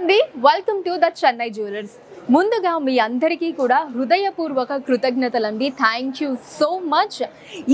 అండి, welcome to the Chennai jewellers. ముందుగా మీ అందరికీ కూడా హృదయపూర్వక కృతజ్ఞతలండి. Thank you so much.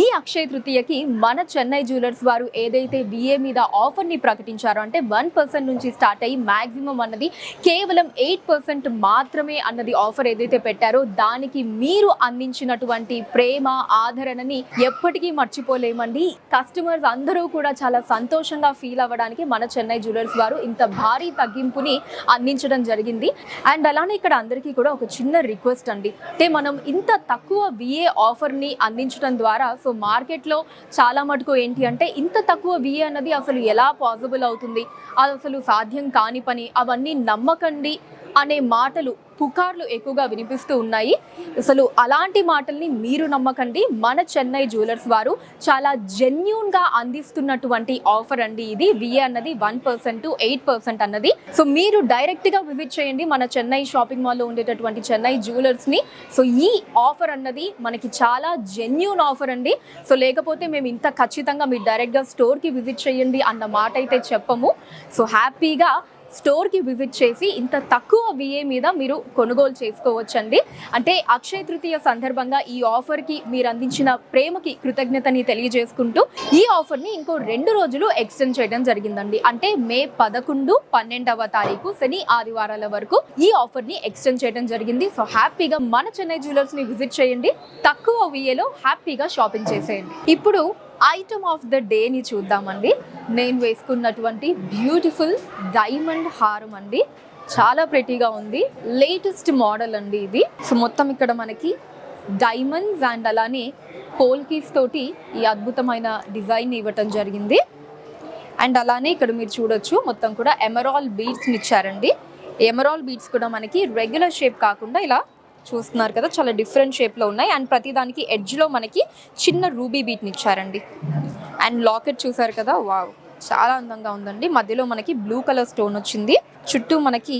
ఈ అక్షయ తృతీయకి మన చెన్నై జ్యువెలర్స్ వారు ఏదైతే విఏ మీద ఆఫర్ని ప్రకటించారో, అంటే 1% నుంచి స్టార్ట్ అయ్యి మ్యాక్సిమం అన్నది కేవలం 8% మాత్రమే అన్నది ఆఫర్ ఏదైతే పెట్టారో, దానికి మీరు అందించినటువంటి ప్రేమ ఆదరణని ఎప్పటికీ మర్చిపోలేమండి. కస్టమర్స్ అందరూ కూడా చాలా సంతోషంగా ఫీల్ అవ్వడానికి మన చెన్నై జ్యువెలర్స్ వారు ఇంత భారీ తగ్గింపుని అందించడం జరిగింది. అండ్ అలానే ఇక్కడ అందరికీ కూడా ఒక చిన్న రిక్వెస్ట్ అండి. అంటే మనం ఇంత తక్కువ విఏ ఆఫర్ని అందించడం ద్వారా మార్కెట్లో చాలా మటుకు ఏంటి అంటే, ఇంత తక్కువ విఏ అన్నది అసలు ఎలా పాసిబుల్ అవుతుంది, అది అసలు సాధ్యం కాని పని, అవన్నీ నమ్మకండి అనే మాటలు, పుకార్లు ఎక్కువగా వినిపిస్తూ ఉన్నాయి. అసలు అలాంటి మాటల్ని మీరు నమ్మకండి. మన చెన్నై జ్యువెలర్స్ వారు చాలా జెన్యూన్గా అందిస్తున్నటువంటి ఆఫర్ అండి ఇది. విఏ అన్నది 1% 8% అన్నది. మీరు డైరెక్ట్గా విజిట్ చేయండి మన చెన్నై షాపింగ్ మాల్లో ఉండేటటువంటి చెన్నై జ్యువెలర్స్ని. ఈ ఆఫర్ అన్నది మనకి చాలా జెన్యూన్ ఆఫర్ అండి. లేకపోతే మేము ఇంత ఖచ్చితంగా మీరు డైరెక్ట్గా స్టోర్కి విజిట్ చేయండి అన్న మాట అయితే చెప్పము. హ్యాపీగా స్టోర్కి విజిట్ చేసి ఇంత తక్కువ విఏ మీద మీరు కొనుగోలు చేసుకోవచ్చండి. అంటే అక్షయ తృతీయ సందర్భంగా ఈ ఆఫర్కి మీరు అందించిన ప్రేమకి కృతజ్ఞతని తెలియజేసుకుంటూ ఈ ఆఫర్ని ఇంకో 2 రోజులు ఎక్స్టెండ్ చేయడం జరిగిందండి. అంటే మే 11, 12వ తారీఖు శని ఆదివారాల వరకు ఈ ఆఫర్ని ఎక్స్టెండ్ చేయడం జరిగింది. హ్యాపీగా మన చెన్నై జ్యువెలర్స్ని విజిట్ చేయండి, తక్కువ విఏలో హ్యాపీగా షాపింగ్ చేసేయండి. ఇప్పుడు ఐటమ్ ఆఫ్ ద డేని చూద్దామండి. నేను వేసుకున్నటువంటి బ్యూటిఫుల్ డైమండ్ హారం అండి. చాలా ప్రెటీగా ఉంది, లేటెస్ట్ మోడల్ అండి ఇది. మొత్తం ఇక్కడ మనకి డైమండ్స్ అండ్ అలానే పోల్కీస్ తోటి ఈ అద్భుతమైన డిజైన్ ఇవ్వటం జరిగింది. అండ్ అలానే ఇక్కడ మీరు చూడొచ్చు, మొత్తం కూడా ఎమరాల్డ్ బీడ్స్ని ఇచ్చారండి. ఎమరాల్డ్ బీడ్స్ కూడా మనకి రెగ్యులర్ షేప్ కాకుండా ఇలా చూస్తున్నారు కదా, చాలా డిఫరెంట్ షేప్లో ఉన్నాయి. అండ్ ప్రతిదానికి ఎడ్జ్లో మనకి చిన్న రూబీ బీట్ని ఇచ్చారండి. అండ్ లాకెట్ చూసారు కదా, వావ్, చాలా అందంగా ఉందండి. మధ్యలో మనకి బ్లూ కలర్ స్టోన్ వచ్చింది, చుట్టూ మనకి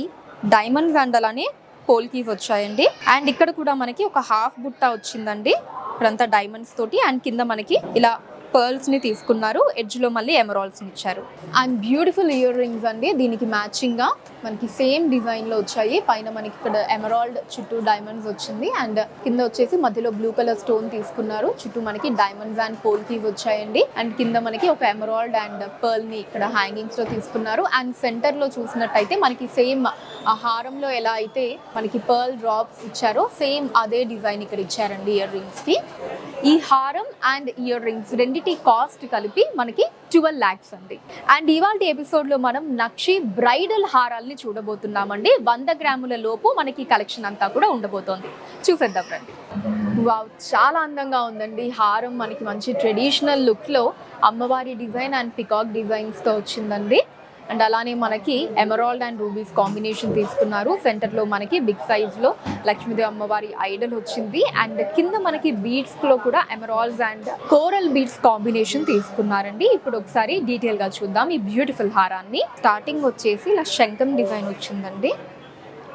డైమండ్స్ అండ్ అలానే పోల్కీస్ వచ్చాయండి. అండ్ ఇక్కడ కూడా మనకి ఒక హాఫ్ బుట్ట వచ్చిందండి, ఇక్కడంతా డైమండ్స్ తోటి. అండ్ కింద మనకి ఇలా పర్ల్స్ని తీసుకున్నారు, ఎడ్జ్లో మళ్ళీ ఎమరాల్డ్స్ని ఇచ్చారు. అండ్ బ్యూటిఫుల్ ఇయర్ రింగ్స్ అండి. దీనికి మ్యాచింగ్గా మనకి సేమ్ డిజైన్లో వచ్చాయి. పైన మనకి ఇక్కడ ఎమరాల్డ్, చుట్టూ డైమండ్స్ వచ్చింది. అండ్ కింద వచ్చేసి మధ్యలో బ్లూ కలర్ స్టోన్ తీసుకున్నారు, చుట్టూ మనకి డైమండ్స్ అండ్ పోల్కీస్ వచ్చాయండి. అండ్ కింద మనకి ఒక ఎమరాల్డ్ అండ్ పర్ల్ని ఇక్కడ హ్యాంగింగ్స్లో తీసుకున్నారు. అండ్ సెంటర్లో చూసినట్టయితే మనకి సేమ్ ఆ హారంలో ఎలా అయితే మనకి పర్ల్ డ్రాప్స్ ఇచ్చారో, సేమ్ అదే డిజైన్ ఇక్కడ ఇచ్చారండి ఇయర్ రింగ్స్కి. ఈ హారం అండ్ ఇయర్ రింగ్స్ రెండిటి కాస్ట్ కలిపి మనకి 12 lakhs అండి. అండ్ ఇవాళ ఎపిసోడ్లో మనం నక్షి బ్రైడల్ హారాల్ని చూడబోతున్నామండి. 100 గ్రాముల లోపు మనకి కలెక్షన్ అంతా కూడా ఉండబోతోంది, చూసేద్దాం రండి. వావ్, చాలా అందంగా ఉందండి హారం. మనకి మంచి ట్రెడిషనల్ లుక్లో అమ్మవారి డిజైన్ అండ్ పికాక్ డిజైన్స్తో వచ్చిందండి. అండ్ అలానే మనకి ఎమరాల్డ్ అండ్ రూబీస్ కాంబినేషన్ తీసుకున్నారు. సెంటర్లో మనకి బిగ్ సైజ్లో లక్ష్మీదేవి అమ్మవారి ఐడల్ వచ్చింది. అండ్ కింద మనకి బీడ్స్లో కూడా emeralds and coral beads combination తీసుకున్నారండి. ఇప్పుడు ఒకసారి డీటెయిల్గా చూద్దాం ఈ బ్యూటిఫుల్ హారాన్ని. స్టార్టింగ్ వచ్చేసి ఇలా శంఖం డిజైన్ వచ్చిందండి.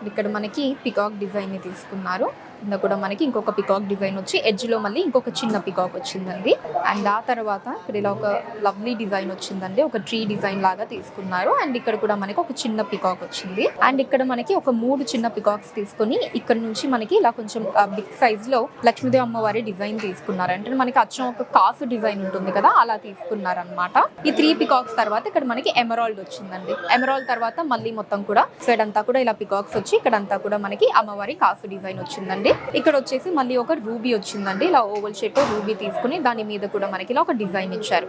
ఇక్కడ మనకి పికాక్ డిజైన్ని తీసుకున్నారు. కింద కూడా మనకి ఇంకొక పికాక్ డిజైన్ వచ్చి ఎడ్జ్లో మళ్ళీ ఇంకొక చిన్న పికాక్ వచ్చిందండి. అండ్ ఆ తర్వాత ఇక్కడ ఇలా ఒక లవ్లీ డిజైన్ వచ్చిందండి, ఒక ట్రీ డిజైన్ లాగా తీసుకున్నారు. అండ్ ఇక్కడ కూడా మనకి ఒక చిన్న పికాక్ వచ్చింది. అండ్ ఇక్కడ మనకి ఒక 3 చిన్న పికాక్స్ తీసుకొని ఇక్కడ నుంచి మనకి ఇలా కొంచెం బిగ్ సైజ్లో లక్ష్మీదేవి అమ్మవారి డిజైన్ తీసుకున్నారు. అంటే మనకి అచ్చం ఒక కాసు డిజైన్ ఉంటుంది కదా, అలా తీసుకున్నారనమాట. ఈ 3 పికాక్స్ తర్వాత ఇక్కడ మనకి ఎమరాల్డ్ వచ్చిందండి. ఎమరాల్డ్ తర్వాత మళ్ళీ మొత్తం కూడా సైడ్ అంతా కూడా ఇలా పికాక్స్ వచ్చి ఇక్కడంతా కూడా మనకి అమ్మవారి కాసు డిజైన్ వచ్చిందండి. ఇక్కడ వచ్చేసి మళ్ళీ ఒక రూబీ వచ్చిందండి, ఇలా ఓవల్ షేప్ రూబీ తీసుకుని దాని మీద కూడా మనకి ఇలా ఒక డిజైన్ ఇచ్చారు.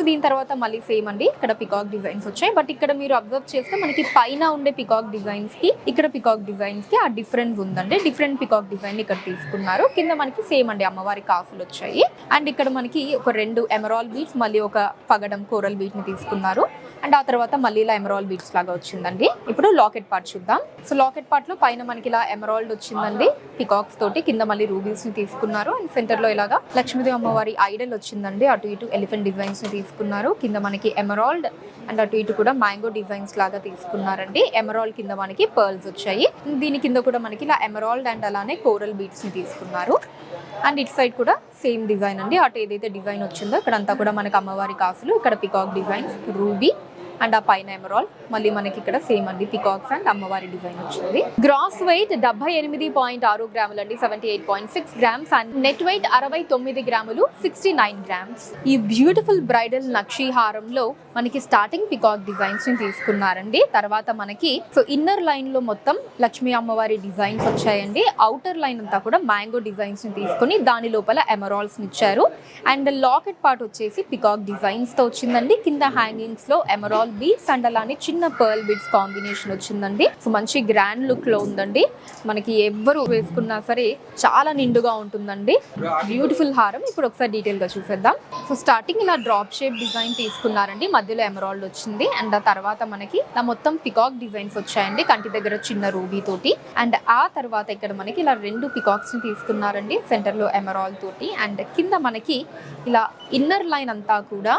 దీని తర్వాత మళ్ళీ సేమ్ అండి, ఇక్కడ పికాక్ డిజైన్స్ వచ్చాయి. బట్ ఇక్కడ మీరు అబ్జర్వ్ చేస్తే మనకి పైన ఉండే పికాక్ డిజైన్స్ కి ఇక్కడ పికాక్ డిజైన్స్ కి ఆ డిఫరెన్స్ ఉందండి. డిఫరెంట్ పికాక్ డిజైన్ ఇక్కడ తీసుకున్నారు. కింద మనకి సేమ్ అండి అమ్మవారి కాసులు వచ్చాయి. అండ్ ఇక్కడ మనకి ఒక 2 ఎమరాల్డ్ బీడ్స్, మళ్ళీ ఒక పగడం కోరల్ బీట్ ని తీసుకున్నారు. అండ్ ఆ తర్వాత మళ్ళీ ఇలా ఎమరాల్డ్ బీడ్స్ లాగా వచ్చిందండి. ఇప్పుడు లాకెట్ పార్ట్ చూద్దాం. లాకెట్ పార్ట్ లో పైన మనకి ఇలా ఎమరాల్డ్ వచ్చిందండి పికాక్స్ తోటి, కింద మళ్ళీ రూబీస్ ని తీసుకున్నారు. అండ్ సెంటర్ లో ఇలాగా లక్ష్మీదేవి అమ్మవారి ఐడల్ వచ్చిందండి, అటు ఇటు ఎలిఫెంట్ డిజైన్స్ ని తీసుకున్నారు. కింద మనకి ఎమరాల్డ్ అండ్ అటు ఇటు కూడా మ్యాంగో డిజైన్స్ లాగా తీసుకున్నారండి. ఎమరాల్డ్ కింద మనకి పర్ల్స్ వచ్చాయి. దీని కింద కూడా మనకి ఇలా ఎమరాల్డ్ అండ్ అలానే కోరల్ బీడ్స్ ని తీసుకున్నారు. అండ్ ఇటు సైడ్ కూడా సేమ్ డిజైన్ అండి, అటు ఏదైతే డిజైన్ వచ్చిందో ఇక్కడంతా కూడా మనకి అమ్మవారి కాసులు, ఇక్కడ పికాక్ డిజైన్స్, రూబీ అండ్ ఆ పైన ఎమరాల్, మళ్ళీ మనకి ఇక్కడ సేమ్ అండి పికాక్స్ అండ్ అమ్మవారి డిజైన్ వచ్చింది. గ్రాస్ వెయిట్ 78.6 గ్రాములు అండి, 78.6 గ్రామ్స్ అండ్ నెట్ వెయిట్ 69 గ్రాములు, 69 గ్రామ్స్. ఈ బ్యూటిఫుల్ బ్రైడల్ నక్షి హారంలో మనకి స్టార్టింగ్ పికాక్ డిజైన్స్ ని తీసుకున్నారండి. తర్వాత మనకి సో ఇన్నర్ లైన్ లో మొత్తం లక్ష్మీ అమ్మవారి డిజైన్స్ వచ్చాయండి. అవుటర్ లైన్ అంతా కూడా మ్యాంగో డిజైన్స్ ని తీసుకుని దాని లోపల ఎమరాల్స్ ఇచ్చారు. అండ్ లాకెట్ పార్ట్ వచ్చేసి పికాక్ డిజైన్స్ తో వచ్చిందండి. కింద హ్యాంగింగ్స్ లో ఎమరాల్ బీడ్స్ అండ్ అలానే చిన్న పర్ల్ బీడ్స్ కాంబినేషన్ వచ్చిందండి. సో మంచి గ్రాండ్ లుక్ లో ఉందండి. మనకి ఎవ్వరు వేసుకున్నా సరే చాలా నిండుగా ఉంటుందండి. బ్యూటిఫుల్ హారం. ఇప్పుడు ఒకసారి డీటెయిల్ గా చూసేద్దాం. సో స్టార్టింగ్ ఇలా డ్రాప్ షేప్ డిజైన్ తీసుకున్నారండి, మధ్యలో ఎమరాల్డ్ వచ్చింది. అండ్ ఆ తర్వాత మనకి ఇలా మొత్తం పికాక్ డిజైన్స్ వచ్చాయండి, కంటి దగ్గర చిన్న రూబీ తోటి. అండ్ ఆ తర్వాత ఇక్కడ మనకి ఇలా 2 పికాక్స్ ని తీసుకున్నారండి, సెంటర్ లో ఎమరాల్డ్ తోటి. అండ్ కింద మనకి ఇలా ఇన్నర్ లైన్ అంతా కూడా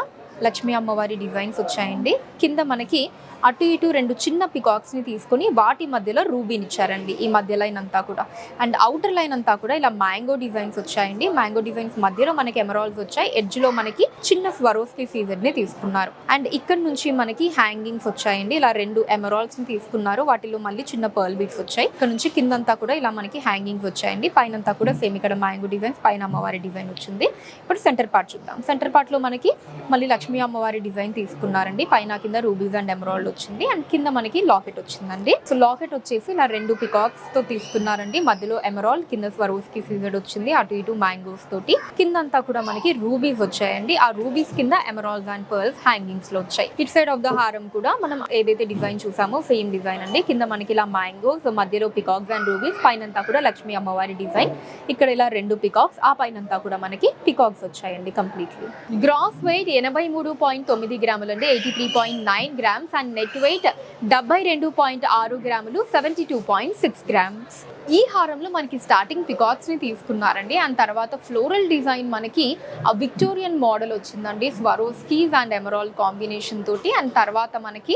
లక్ష్మీ అమ్మవారి డిజైన్స్ వచ్చాయండి. కింద మనకి అటు ఇటు 2 చిన్న పికాక్స్ ని తీసుకొని వాటి మధ్యలో రూబీని ఇచ్చారండి, ఈ మధ్య లైన్ అంతా కూడా. అండ్ అవుటర్ లైన్ అంతా కూడా ఇలా మ్యాంగో డిజైన్స్ వచ్చాయండి. మ్యాంగో డిజైన్స్ మధ్యలో మనకి ఎమరాల్డ్స్ వచ్చాయి, ఎడ్జ్ లో మనకి చిన్న స్వరోస్కి సీజర్ ని తీసుకున్నారు. అండ్ ఇక్కడ నుంచి మనకి హ్యాంగింగ్స్ వచ్చాయండి, ఇలా 2 ఎమరాల్డ్స్ ని తీసుకున్నారు, వాటిలో మళ్ళీ చిన్న పర్ల్ బీడ్స్ వచ్చాయి. ఇక్కడ నుంచి కిందంతా కూడా ఇలా మనకి హ్యాంగింగ్స్ వచ్చాయండి. పైనంతా కూడా సేమ్ ఇక్కడ మ్యాంగో డిజైన్స్, పైన అమ్మవారి డిజైన్ వచ్చింది. ఇప్పుడు సెంటర్ పార్ట్ చూద్దాం. సెంటర్ పార్ట్ లో మనకి మళ్ళీ లక్ష్మీ అమ్మవారి డిజైన్ తీసుకున్నారండి, పైన కింద రూబీస్ అండ్ ఎమరాల్డ్ వచ్చింది. అండ్ కింద మనకి లాకెట్ వచ్చిందండి. సో లాకెట్ వచ్చేసి ఇలా 2 పికాక్స్ తో తీసుకున్నారండి, మధ్యలో ఎమరాల్డ్, కింద స్వరోస్కి సీజర్ వచ్చింది, అటు ఇటు మ్యాంగోస్ తోటి. కింద అంతా కూడా మనకి రూబీస్ వచ్చాయండి, ఆ రూబీస్ కింద ఎమరాల్డ్స్ అండ్ పర్ల్స్ హ్యాంగింగ్స్ లో వచ్చాయి. ఇట్ సైడ్ ఆఫ్ ద హారం కూడా మనం ఏదైతే డిజైన్ చూసామో సేమ్ డిజైన్ అండి. కింద మనకి ఇలా మ్యాంగోస్, మధ్యలో పికాక్స్ అండ్ రూబీస్, పైనంతా కూడా లక్ష్మీ అమ్మవారి డిజైన్. ఇక్కడ ఇలా 2 పికాక్స్, ఆ పైనంతా కూడా మనకి పికాక్స్ వచ్చాయండి కంప్లీట్లీ. గ్రాస్ వెయిట్ 83.9 గ్రాములు అండి, 83.9 గ్రామ్స్ అండ్ నెట్ వెయిట్ 72.6 గ్రాములు, 72.6 గ్రామ్స్. ఈ హారంలో మనకి స్టార్టింగ్ పికాక్స్ ని తీసుకున్నారండి. అండ్ తర్వాత ఫ్లోరల్ డిజైన్ మనకి విక్టోరియన్ మోడల్ వచ్చిందండి, స్వరోస్కీస్ అండ్ ఎమరాల్డ్ కాంబినేషన్ తోటి. అండ్ తర్వాత మనకి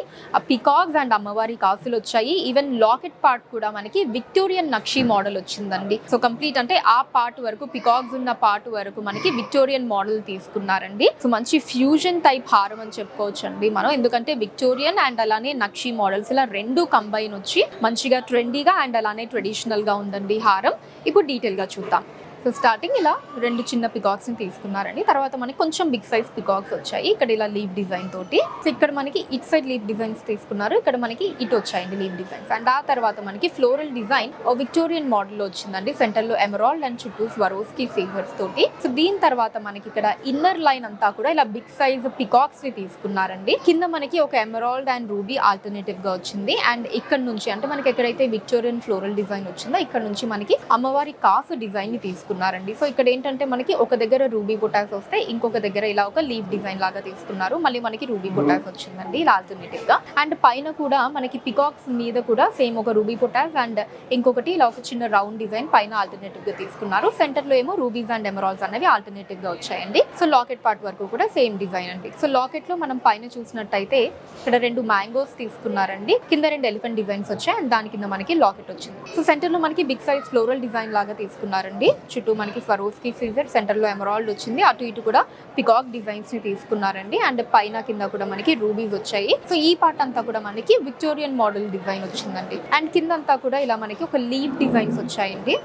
పికాక్స్ అండ్ అమ్మవారి కాసులు వచ్చాయి. ఈవెన్ లాకెట్ పార్ట్ కూడా మనకి విక్టోరియన్ నక్షి మోడల్ వచ్చిందండి. సో కంప్లీట్ అంటే ఆ పార్ట్ వరకు, పికాక్స్ ఉన్న పార్ట్ వరకు మనకి విక్టోరియన్ మోడల్ తీసుకున్నారండి. సో మంచి ఫ్యూజన్ టైప్ హారం అని చెప్పుకోవచ్చు అండి మనం, ఎందుకంటే విక్టోరియన్ అండ్ అలానే నక్షి మోడల్స్ ఇలా 2 కంబైన్ వచ్చి మంచిగా ట్రెండీగా అండ్ అలానే ట్రెడిషనల్ గా ఉందండి హారం. ఇప్పుడు డీటెయిల్ గా చూద్దాం. సో స్టార్టింగ్ ఇలా 2 చిన్న పికాక్స్ ని తీసుకున్నారండి. తర్వాత మనకి కొంచెం బిగ్ సైజ్ పికాక్స్ వచ్చాయి, ఇక్కడ ఇలా లీవ్ డిజైన్ తోటి. సో ఇక్కడ మనకి ఇట్ సైడ్ లీవ్ డిజైన్స్ తీసుకున్నారు, ఇక్కడ మనకి ఇటు వచ్చాయండి లీవ్ డిజైన్స్. అండ్ ఆ తర్వాత మనకి ఫ్లోరల్ డిజైన్ విక్టోరియన్ మోడల్ లో వచ్చిందండి, సెంటర్ లో ఎమరాల్డ్ అండ్ చుట్టూ స్వరోస్కి సీజర్స్ తోటి. సో దీని తర్వాత మనకి ఇక్కడ ఇన్నర్ లైన్ అంతా కూడా ఇలా బిగ్ సైజ్ పికాక్స్ ని తీసుకున్నారండి. కింద మనకి ఒక ఎమరాల్డ్ అండ్ రూబీ ఆల్టర్నేటివ్ గా వచ్చింది. అండ్ ఇక్కడ నుంచి అంటే మనకి ఎక్కడైతే విక్టోరియన్ ఫ్లోరల్ డిజైన్ వచ్చిందో ఇక్కడ నుంచి మనకి అమ్మవారి కాసు డిజైన్ ని తీసుకున్నారండి. సో ఇక్కడ ఏంటంటే మనకి ఒక దగ్గర రూబీ బొటాస్ వస్తే, ఇంకొక దగ్గర ఇలా ఒక లీవ్ డిజైన్ లాగా తీసుకున్నారు, మళ్ళీ మనకి రూబీ బొటాస్ వచ్చిందండి ఇలా ఆల్టర్నేటివ్ గా. అండ్ పైన కూడా మనకి పికాక్స్ మీద కూడా సేమ్ ఒక రూబీ బొటాస్ అండ్ ఇంకొకటి ఇలా ఒక చిన్న రౌండ్ డిజైన్ పైన ఆల్టర్నేటివ్ గా తీసుకున్నారు. సెంటర్ లో ఏమో రూబీస్ అండ్ ఎమరాల్డ్స్ అనేవి ఆల్టర్నేటివ్ గా వచ్చాయండి. సో లాకెట్ పార్ట్ వరకు కూడా సేమ్ డిజైన్ అండి. సో లాకెట్ లో మనం పైన చూసినట్టయితే ఇక్కడ 2 మ్యాంగోస్ తీసుకున్నారండి, కింద 2 ఎలిఫెంట్ డిజైన్స్ వచ్చాయి అండ్ దాని కింద మనకి లాకెట్ వచ్చింది. సో సెంటర్ లో మనకి బిగ్ సైజ్ ఫ్లోరల్ డిజైన్ లాగా తీసుకున్నారండి, చుట్టూ మనకి స్వరోస్కి సీజర్, సెంటర్ లో ఎమరాల్డ్ వచ్చింది, అటు ఇటు కూడా పికాక్ డిజైన్స్ ని తీసుకున్నారండి. అండ్ పైన కింద కూడా మనకి రూబీస్ వచ్చాయి. సో ఈ పార్ట్ అంతా కూడా మనకి విక్టోరియన్ మోడల్ డిజైన్ వచ్చిందండి. అండ్ కింద అంతా కూడా ఇలా మనకి ఒక లీవ్ డిజైన్స్ వచ్చాయండి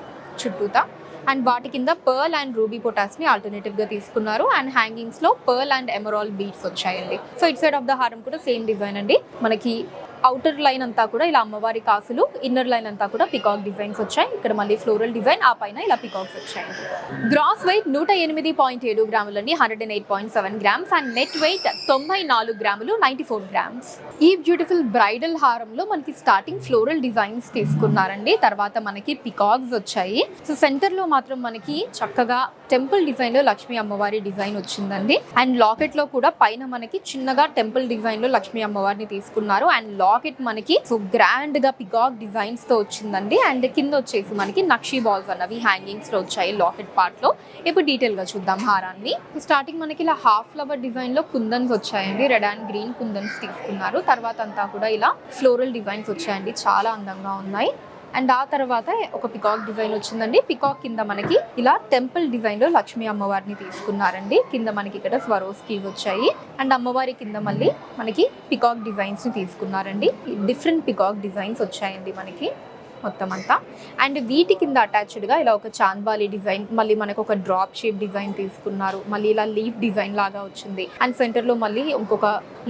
చుట్టూతా. అండ్ వాటి కింద పర్ల్ అండ్ రూబీ పొటాస్ ని ఆల్టర్నేటివ్ గా తీసుకున్నారు. అండ్ హ్యాంగింగ్స్ లో పర్ల్ అండ్ ఎమరాల్డ్ బీడ్స్ వచ్చాయండి. So it side of the హారం కూడా సేమ్ డిజైన్ అండి. మనకి అవుటర్ లైన్ అంతా కూడా ఇలా అమ్మవారి కాసులు, ఇన్నర్ లైన్ అంతా కూడా పికాక్ డిజైన్స్ వచ్చాయి. ఇక్కడ మళ్ళీ ఫ్లోరల్ డిజైన్, ఆ పైన ఇలా పికాక్స్ వచ్చాయి. గ్రాస్ వెయిట్ 108.7 గ్రాములు అండి, 108.7 గ్రామ్స్ అండ్ నెట్ వెయిట్ 94 గ్రాములు, 94 గ్రామ్స్. ఈ బ్యూటిఫుల్ బ్రైడల్ హారంలో మనకి స్టార్టింగ్ ఫ్లోరల్ డిజైన్స్ తీసుకున్నారండి, తర్వాత మనకి పికాక్స్ వచ్చాయి. సో సెంటర్ లో మాత్రం మనకి చక్కగా టెంపుల్ డిజైన్ లో లక్ష్మీ అమ్మవారి డిజైన్ వచ్చిందండి. అండ్ లాకెట్ లో కూడా పైన మనకి చిన్నగా టెంపుల్ డిజైన్ లో లక్ష్మీ అమ్మవారిని తీసుకున్నారు. అండ్ లాకెట్ మనకి సో గ్రాండ్ గా పికాక్ డిజైన్స్ తో వచ్చిందండి. అండ్ కింద వచ్చేసి మనకి నక్షి బాల్స్ అన్నవి హ్యాంగింగ్స్ లో వచ్చాయి లాకెట్ పార్ట్ లో. ఇప్పుడు డీటెయిల్ గా చూద్దాం హారాన్ని. స్టార్టింగ్ మనకి ఇలా హాఫ్ ఫ్లవర్ డిజైన్ లో కుందన్స్ వచ్చాయండి, రెడ్ అండ్ గ్రీన్ కుందన్స్ తీసుకున్నారు. తర్వాత అంతా కూడా ఇలా ఫ్లోరల్ డిజైన్స్ వచ్చాయండి, చాలా అందంగా ఉన్నాయి. అండ్ ఆ తర్వాత ఒక పికాక్ డిజైన్ వచ్చిందండి. పికాక్ కింద మనకి ఇలా టెంపుల్ డిజైన్లో లక్ష్మీ అమ్మవారిని తీసుకున్నారండి. కింద మనకి ఇక్కడ స్వరోస్కీస్ వచ్చాయి. అండ్ అమ్మవారి కింద మళ్ళీ మనకి పికాక్ డిజైన్స్ని తీసుకున్నారండి. డిఫరెంట్ పికాక్ డిజైన్స్ వచ్చాయండి మనకి మొత్తం అంతా. అండ్ వీటి కింద అటాచ్డ్గా ఇలా ఒక చాంద్బాలి డిజైన్, మళ్ళీ మనకు ఒక డ్రాప్ షేప్ డిజైన్ తీసుకున్నారు. మళ్ళీ ఇలా లీఫ్ డిజైన్ లాగా వచ్చింది. అండ్ సెంటర్లో మళ్ళీ ఇంకొక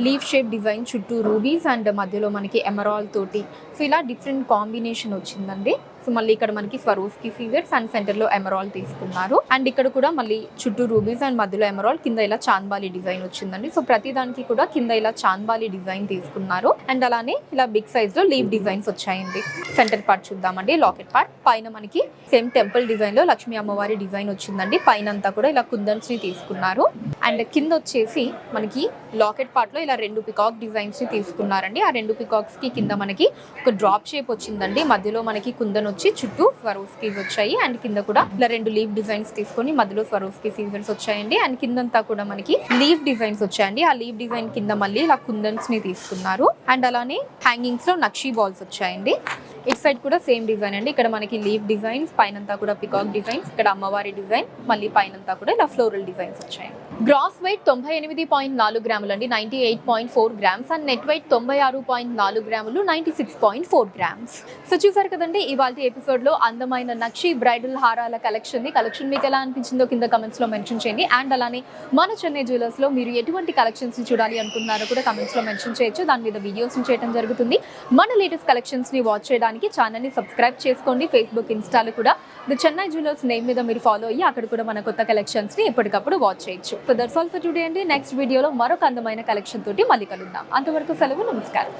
లీఫ్ షేప్ డిజైన్, చుట్టూ రూబీస్ అండ్ మధ్యలో మనకి ఎమరాల్డ్ తోటి. సో ఇలా డిఫరెంట్ కాంబినేషన్ వచ్చిందండి. సో మళ్ళీ ఇక్కడ మనకి స్వరోస్కీ సీజర్స్ అండ్ సెంటర్లో ఎమరాల్డ్ తీసుకున్నారు. అండ్ ఇక్కడ కూడా మళ్ళీ చుట్టూ రూబీస్ అండ్ మధ్యలో ఎమరాల్డ్, కింద ఇలా చాంద్బాలి డిజైన్ వచ్చిందండి. సో ప్రతి దానికి కూడా కింద ఇలా చాంద్బాలి డిజైన్ తీసుకున్నారు. అండ్ అలానే ఇలా బిగ్ సైజ్ లో లీవ్ డిజైన్స్ వచ్చాయండి. సెంటర్ పార్ట్ చూద్దామండి. లాకెట్ పార్ట్ పైన మనకి సేమ్ టెంపుల్ డిజైన్ లో లక్ష్మీ అమ్మవారి డిజైన్ వచ్చిందండి. పైన అంతా కూడా ఇలా కుందన్స్ ని తీసుకున్నారు. అండ్ కింద వచ్చేసి మనకి లాకెట్ పార్ట్ లో ఇలా 2 పికాక్ డిజైన్స్ ని తీసుకున్నారండి. ఆ 2 పికాక్స్ కి కింద మనకి ఒక డ్రాప్ షేప్ వచ్చిందండి. మధ్యలో మనకి కుందన్ వచ్చి చుట్టూ స్వరోస్కీస్ వచ్చాయి. అండ్ కింద కూడా ఇలా 2 లీవ్ డిజైన్స్ తీసుకొని మధ్యలో స్వరోస్కీ సీజర్స్ వచ్చాయండి. అండ్ కిందంతా కూడా మనకి లీవ్ డిజైన్స్ వచ్చాయండి. ఆ లీవ్ డిజైన్ కింద మళ్ళీ ఇలా కుందన్స్ ని తీసుకున్నారు. అండ్ అలానే హ్యాంగింగ్స్ లో నక్షీ బాల్స్ వచ్చాయండి. ఇట్ సైడ్ కూడా సేమ్ డిజైన్ అండి. ఇక్కడ మనకి లీవ్ డిజైన్స్, పైనంతా కూడా పికాక్ డిజైన్స్, ఇక్కడ అమ్మవారి డిజైన్, మళ్ళీ పైనంతా కూడా ఇలా ఫ్లోరల్ డిజైన్స్ వచ్చాయి. గ్రాస్ వెయిట్ 98.4 గ్రాములు అండి, 98.4 గ్రామ్స్. అండ్ నెట్ వెయిట్ 96.4 గ్రాములు, 96.4 గ్రామ్స్. సో చూసారు కదండి ఇవాళ ఎపిసోడ్ లో అందమైన నక్షి బ్రైడల్ హారాల కలెక్షన్ మీకు ఎలా అనిపించిందో కింద కమెంట్స్ లో మెన్షన్ చేయండి. అండ్ అలానే మన చెన్నై జ్యువెలర్స్ లో మీరు ఎటువంటి కలెక్షన్స్ ని చూడాలి అనుకుంటున్నారో కూడా కమెంట్స్ లో మెన్షన్ చేయొచ్చు. దాని మీద వీడియోస్ చేయడం జరుగుతుంది. మన లేటెస్ట్ కలెక్షన్స్ ని వాచ్ చేయడానికి ఛానల్ ని సబ్స్క్రైబ్ చేసుకోండి. ఫేస్బుక్, ఇన్స్టాలో కూడా ది చెన్నై జ్యువెలర్స్ నేమ్ మీద మీరు ఫాలో అయ్యి అక్కడ కూడా మన కొత్త కలెక్షన్స్ ని ఎప్పటికప్పుడు వాచ్ చేయొచ్చు. So that's all for today అండి. నెక్స్ట్ వీడియోలో మరొక అందమైన కలెక్షన్ తోటి మళ్ళీ కలుద్దాం. అంతవరకు సెలవు, నమస్కారం.